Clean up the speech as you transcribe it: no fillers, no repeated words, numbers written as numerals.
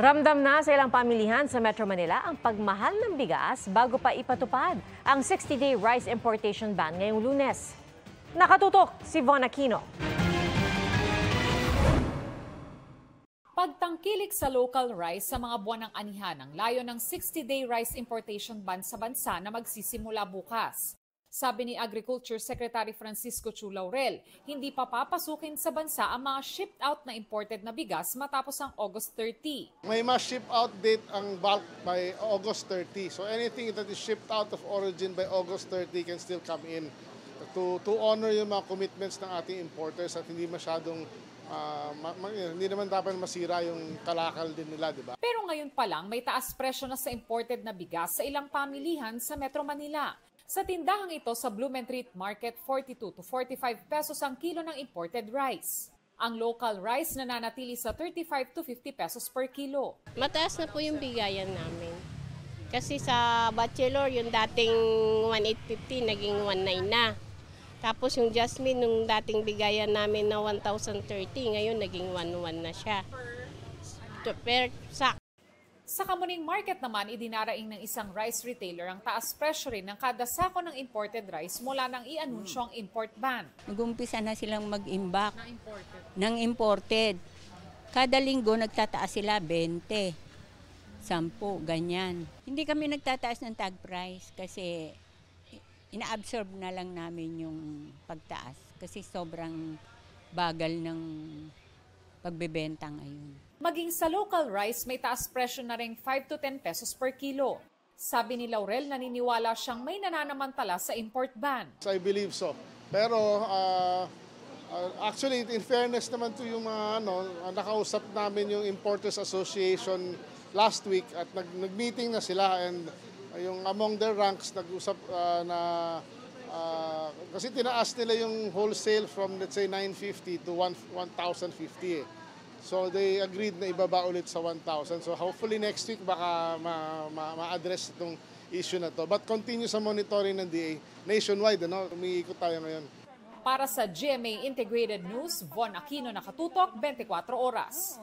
Ramdam na sa ilang pamilihan sa Metro Manila ang pagmahal ng bigas bago pa ipatupad ang 60-day rice importation ban ngayong Lunes. Nakatutok si Von Aquino. Pagtangkilik sa local rice sa mga buwan ng anihan ang layo ng 60-day rice importation ban sa bansa na magsisimula bukas. Sabi ni Agriculture Secretary Francisco Chu Laurel, hindi pa papasukin sa bansa ang mga shipped out na imported na bigas matapos ang August 30. May mas ship out date ang bulk by August 30. So anything that is shipped out of origin by August 30 can still come in to honor yung mga commitments ng ating importers at hindi masyadong hindi naman dapat masira yung kalakal din nila, di ba? Pero ngayon pa lang may taas presyo na sa imported na bigas sa ilang pamilihan sa Metro Manila. Sa tindahang ito sa Blumentritt Market, 42 to 45 pesos ang kilo ng imported rice. Ang local rice nananatili sa 35 to 50 pesos per kilo. Mataas na po yung bigayan namin. Kasi sa bachelor, yung dating 1,850 naging 1,900 na. Tapos yung jasmine, nung dating bigayan namin na 1,030, ngayon naging 1,100 na siya. Per sack. Sa Kamuning Market naman, idinaraing ng isang rice retailer ang taas presyo rin ng kada sako ng imported rice mula nang i-anunsyo ang import ban. Nag-umpisa na silang mag-imbak ng imported. Kada linggo nagtataas sila 20, 10, ganyan. Hindi kami nagtataas ng tag price kasi ina-absorb na lang namin yung pagtaas kasi sobrang bagal ng pagbebenta ngayon. Maging sa local rice, may taas presyo na ring 5 to 10 pesos per kilo. Sabi ni Laurel, naniniwala siyang may nananamantala sa import ban. I believe so. Pero actually, in fairness naman to yung mga nakausap namin yung Importers Association last week at nag-meeting na sila and yung among their ranks nag-usap kasi tinaas nila yung wholesale from let's say 950 to 1,050. So they agreed na ibaba ulit sa 1,000. So hopefully next week baka ma-address itong issue na to. But continue sa monitoring ng DA nationwide, umiikot tayo ngayon. Para sa GMA Integrated News, Von Aquino, nakatutok 24 oras.